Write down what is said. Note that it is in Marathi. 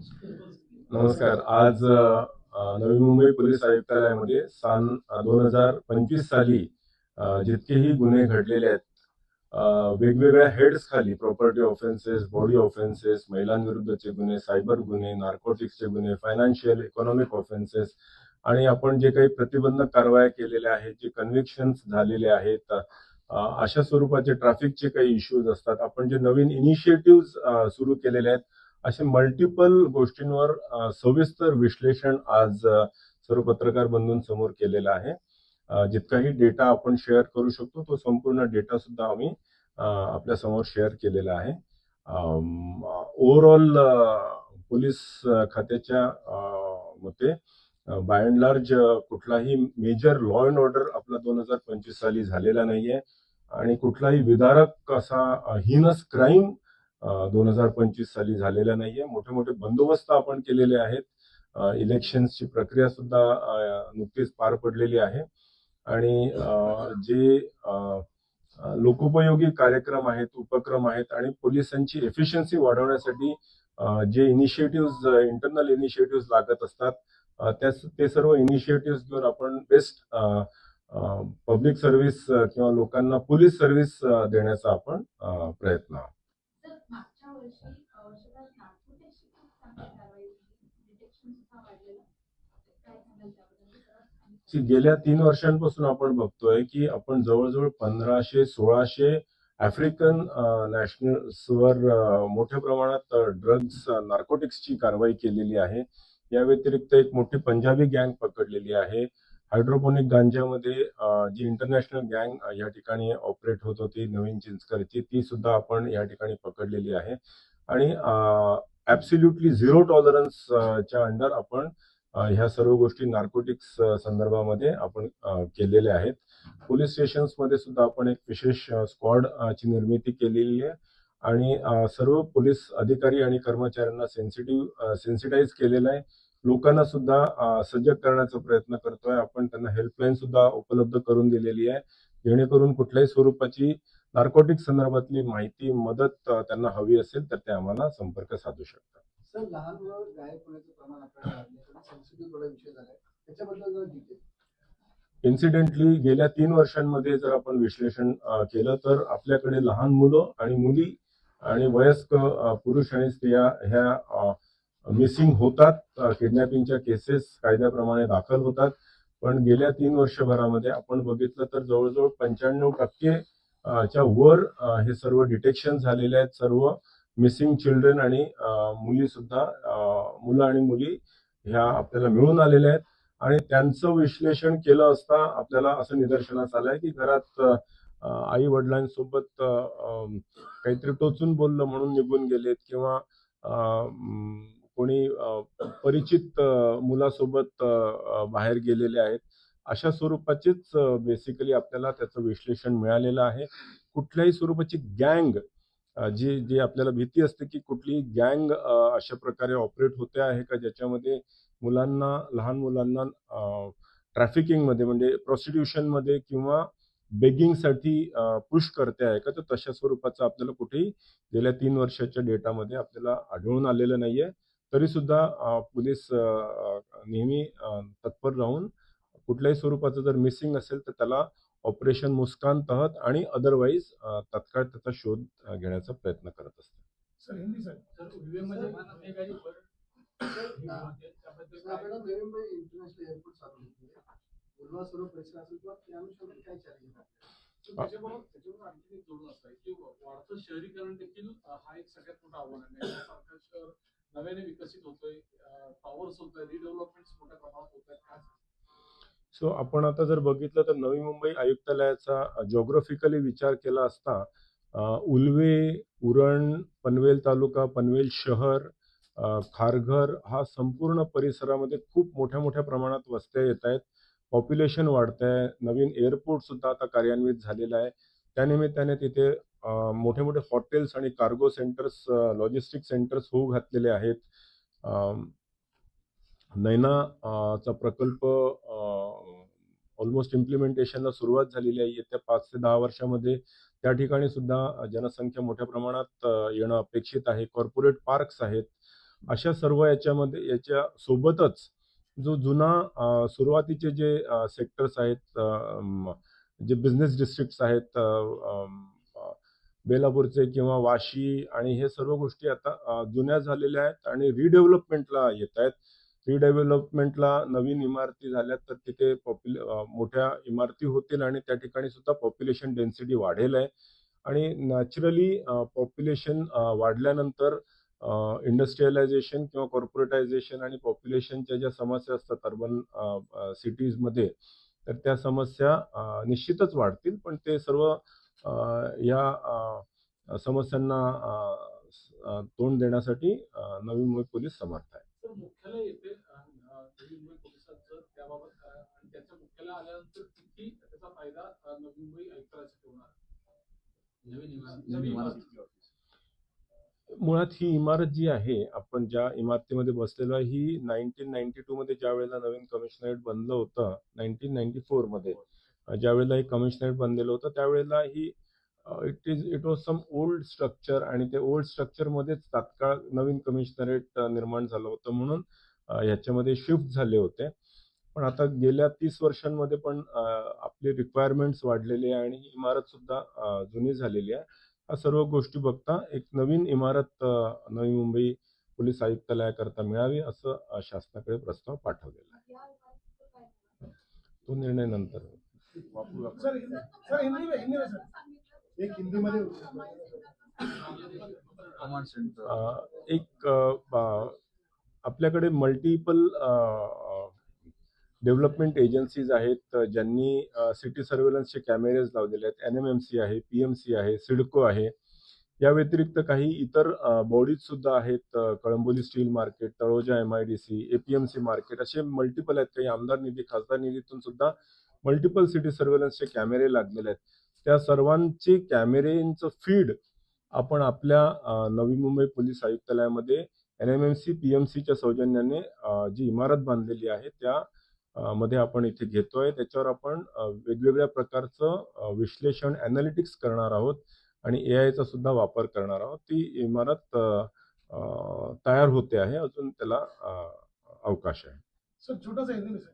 नमस्कार. आज नवी मुंबई पोलीस आयुक्तालयामध्ये सन 2025 साली जितकेही गुन्हे घडलेले आहेत, वेगवेगळ्या हेड्स खाली प्रॉपर्टी ऑफेन्सेस, बॉडी ऑफेन्सेस, महिलांविरुद्धचे गुन्हे, सायबर गुन्हे, नार्कोटिक्सचे गुन्हे, फायनान्शियल इकॉनॉमिक ऑफेन्सेस आणि आपण जे काही प्रतिबंधक कारवाया केलेल्या आहेत, जे कन्व्हिक्शन्स झालेले आहेत, अशा स्वरूपाचे ट्रॅफिकचे काही इश्यूज असतात. आपण जे नवीन इनिशिएटिव्ह सुरू केलेले आहेत, असे मल्टिपल गोष्टींवर सविस्तर विश्लेषण आज सर्व पत्रकार बंधूंसमोर केलेलं आहे. जितकाही डेटा आपण शेअर करू शकतो तो संपूर्ण डेटा सुद्धा आम्ही आपल्या समोर शेअर केलेला आहे. ओव्हरऑल पोलीस खात्याच्या मते बाय अँड लार्ज कुठलाही मेजर लॉ अँड ऑर्डर आपला 2025 साली झालेला नाहीये आणि कुठलाही विदारक असा हिनस क्राईम 2025 साली झालेला नाहीये. मोठे मोठे बंदोबस्त आपण केलेले आहेत. इलेक्शन्सची प्रक्रिया सुद्धा नुकतीच पार पडलेली आहे आणि जे लोकोपयोगी कार्यक्रम आहेत, उपक्रम आहेत आणि पोलिसांची एफिशियन्सी वाढवण्यासाठी जे इनिशिएटिव्ह इंटरनल इनिशिएटिव्ह लागत असतात ते सर्व इनिशिएटिव्ह घेऊन आपण बेस्ट पब्लिक सर्व्हिस किंवा लोकांना पोलीस सर्व्हिस देण्याचा आपण प्रयत्न आहोत. गेल्या 3 वर्षांपासून आपण बघतोय की आपण जवळजवळ 1500-1600 आफ्रिकन नॅशनल्सवर मोठ्या प्रमाणात ड्रग्ज नार्कोटिक्सची कारवाई केलेली आहे. या व्यतिरिक्त एक मोठी पंजाबी गँग पकडलेली आहे. हायड्रोपोनिक गांजामध्ये जी इंटरनॅशनल गँग या ठिकाणी ऑपरेट होत होती नवीन चिंचकरची, ती सुद्धा आपण या ठिकाणी पकडलेली आहे आणि ऍब्सोल्युटली झिरो टॉलरन्सच्या अंडर आपण ह्या सर्व गोष्टी नार्कोटिक्स संदर्भामध्ये आपण केलेल्या आहेत. पोलीस स्टेशन्समध्ये सुद्धा आपण एक विशेष स्क्वॉड ची निर्मिती केलेली आहे आणि सर्व पोलीस अधिकारी आणि कर्मचाऱ्यांना सेन्सिटाईज केलेलं आहे. लोकांना सुद्धा सजग करण्याचा प्रयत्न करतोय आपण. त्यांना हेल्पलाईन सुद्धा उपलब्ध करून दिलेली आहे, जेणेकरून कुठल्याही स्वरूपाची नार्कोटिक संदर्भातली माहिती, मदत त्यांना हवी असेल तर ते आम्हाला संपर्क साधू शकतात. सर, लहान मुलं गायब होण्याचं प्रमाण आपल्याला सेन्सिटिव्ह थोडा विषय झालाय, त्याच्याबद्दल जरा डिटेल. इन्सिडेंटली गेल्या 3 वर्षांमध्ये जर आपण विश्लेषण केलं तर आपल्याकडे लहान मुलं आणि मुली आणि वयस्क पुरुष आणि स्त्रिया ह्या मिसिंग होतात. किडनॅपिंगच्या केसेस कायद्याप्रमाणे दाखल होतात, पण गेल्या 3 वर्षभरामध्ये आपण बघितलं तर जवळजवळ 95% च्या वर हे सर्व डिटेक्शन झालेले आहेत. सर्व मिसिंग चिल्ड्रन आणि मुली सुद्धा मुलं आणि मुली ह्या आपल्याला मिळून आलेल्या आहेत आणि त्यांचं विश्लेषण केलं असता आपल्याला असं निदर्शनास आलंय की घरात आई वडिलांसोबत काहीतरी टोचून बोललं म्हणून निघून गेलेत किंवा कोणी परिचित मुलासोबत बाहेर गेलेले आहेत. अशा स्वरूपाचीच बेसिकली आपल्याला त्याचं विश्लेषण मिळालेलं आहे. कुठल्याही स्वरूपाची गँग जी आपल्याला भीती असते की कुठली गँग अशा प्रकारे ऑपरेट होते आहे का, ज्याच्यामध्ये लहान मुलांना ट्रॅफिकिंग मध्ये म्हणजे प्रॉस्टिट्यूशन मध्ये किंवा बेगिंगसाठी पुश करते आहे का, तर तशा स्वरूपाचं आपल्याला कुठेही गेल्या 3 वर्षाच्या डेटामध्ये आपल्याला आढळून आलेलं नाहीये. तरी सुद्धा पोलीस नेहमी तत्पर राहून कुठल्याही स्वरूपाचं जर मिसिंग असेल तर त्याला ऑपरेशन मुस्कान तहत आणि अदरवाईज तत्काळ त्याचा शोध घेण्याचा प्रयत्न करत असतात. सर, हिंदी सर आपल्याला नवी मुंबई इंटरनॅशनल एअरपोर्ट चालू होते, उल्हास सर्व परिसर असेल किंवा त्या अनुषंगाने काय चॅलेंज आहे? त्याच्यावर आणखी जोडून असं आहे की वाढतं शहरीकरण देखील हा एक सगळ्यात मोठा आव्हान आहे. सारखं शहर नव्याने विकसित होतोय, टॉवर्स होत आहे, रिडेव्हलपमेंट मोठ्या प्रमाणात होत आहेत. सो आपण आता जर बघितलं तर नवी मुंबई आयुक्तालयाचा जॉग्राफिकली विचार केला असता उल्वे, उरण, पनवेल तालुका, पनवेल शहर, खारघर हा संपूर्ण परिसरामध्ये खूप मोठ्या मोठ्या प्रमाणात वस्त्या येत आहेत. पॉप्युलेशन वाढत आहे. नवीन एअरपोर्ट सुद्धा आता कार्यान्वित झालेला आहे. त्यानिमित्ताने तिथे मोठे मोठे हॉटेल्स आणि कार्गो सेंटर्स, लॉजिस्टिक सेंटर्स होऊ घातलेले आहेत. नैना चा प्रकल्प ऑलमोस्ट इम्प्लिमेंटेशनला सुरुवात झालेली आहे. येत्या 5 ते 10 वर्षामध्ये त्या ठिकाणी सुद्धा जनसंख्या मोठ्या प्रमाणात येणं अपेक्षित आहे. कॉर्पोरेट पार्क्स आहेत. अशा सर्व याच्या सोबतच जो जुना सुरुवातीचे जे सेक्टर्स आहेत, जे बिझनेस डिस्ट्रिक्ट्स आहेत, बेलापूरचे किंवा वाशी, आणि हे सर्व गोष्टी आता जुन्या झालेल्या आहेत आणि रिडेव्हलपमेंटला येत आहेत. रिडेव्हलपमेंटला नवीन इमारती झाल्या तर तिथे मोठ्या इमारती होतील आणि त्या ठिकाणी सुद्धा पॉप्युलेशन डेन्सिटी वाढेल आहे. आणि नॅचरली पॉप्युलेशन वाढल्यानंतर इंडस्ट्रियलायझेशन किंवा कॉर्पोरेटायझेशन आणि पॉप्युलेशनच्या ज्या समस्या असतात अर्बन सिटीजमध्ये, तर त्या समस्या निश्चितच वाढतील. पण ते सर्व या समस्यांना तोंड देण्यासाठी नवी मुंबई पोलीस समर्थ आहे. तर मुख्यालय येते नवी मुंबई पोलिसांचं त्याबाबत आणि त्याच्या मुख्यालय आल्यानंतर किती त्याचा फायदा नवी मुंबई आयुक्तालयासाठी होणार? नवीन इमारत. मुळात ही इमारत जी आहे, आपण ज्या इमारतीमध्ये बसलेलो आहे, ही 1992 मध्ये ज्या वेळेला नवीन कमिशनरेट बनलं होतं, 1994 मध्ये ज्या वेळेला हे कमिशनरेट बनलेलं होतं, त्यावेळेला ही it was some old structure, आणि ते ओल्ड स्ट्रक्चर मध्येच तात्काळ नवीन कमिशनरेट निर्माण झालं होतं, म्हणून ह्याच्यामध्ये शिफ्ट झाले होते. पण आता गेल्या 30 वर्षांमध्ये पण आपली रिक्वायरमेंट्स वाढलेली आहे आणि ही इमारत सुद्धा जुनी झालेली आहे. या सर्व गोष्टी बघता एक नवीन इमारत नवी मुंबई पोलीस आयुक्तालयाकरता मिळावी असं शासनाकडे प्रस्ताव पाठवलेला आहे. तो निर्णय नंतर होईल. सर हिंदी में सर एक हिंदी मध्ये कमांड सेंटर एक आपल्याकडे मल्टिपल डेव्हलपमेंट एजन्सीज आहेत ज्यांनी सिटी सर्व्हेलन्सचे कॅमेरेज लावलेले आहेत. NMMC आहे, PMC आहे, सिडको आहे. या व्यतिरिक्त काही इतर बॉडीज सुद्धा आहेत, Kalamboli steel market, Taloja MIDC, APMC market, असे मल्टिपल आहेत. काही आमदार निधी, खासदार निधीतून सुद्धा मल्टिपल सिटी सर्व्हेलन्सचे कॅमेरे लागलेले आहेत. त्या सर्वांचे कॅमेरेंचं फीड आपण आपल्या नवी मुंबई पोलीस आयुक्तालयामध्ये NMMC PMCच्या सौजन्याने जी इमारत बांधलेली आहे त्या मध्ये आपण इथे घेतोय. त्याच्यावर आपण वेगवेगळ्या प्रकारचं विश्लेषण, अॅनालिटिक्स करणार आहोत आणि AI चा सुद्धा वापर करणार आहोत. ती इमारत तयार होते आहे, अजून त्याला अवकाश आहे. सर छोटा सा हिंदी में सर